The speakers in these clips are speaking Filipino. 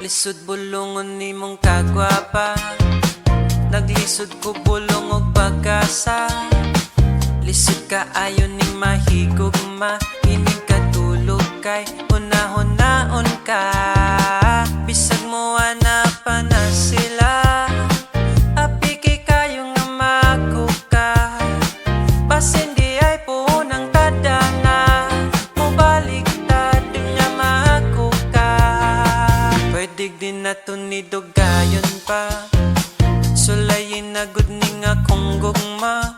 Lisod bulungon ni mong kagwapa, naglisod ko bulong og pagkasa. Lisod ka ayon ning mahigugma, ining katulog kay hunahon-naon ka. Bisag mo ana pa na sila, apiki kayo nga makuka. Basin di ay punang tadana, mubalik ta nga makuka. Pwede din nato ni dugayon pa, sulayin na gud ning akong gugma.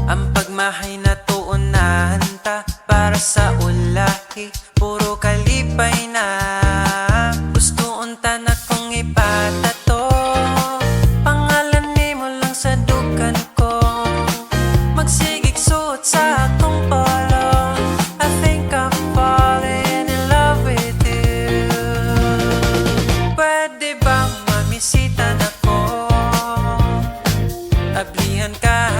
Ang pagmahay na tuunahan ta, para sa ulahi puro kalipay na. Gusto unta na kong ipatato, pangalan ni mo lang sa dukan ko. Magsigig suot sa akong polo, I think I'm falling in love with you. Pwede bang mamisita na ko, ablihan ka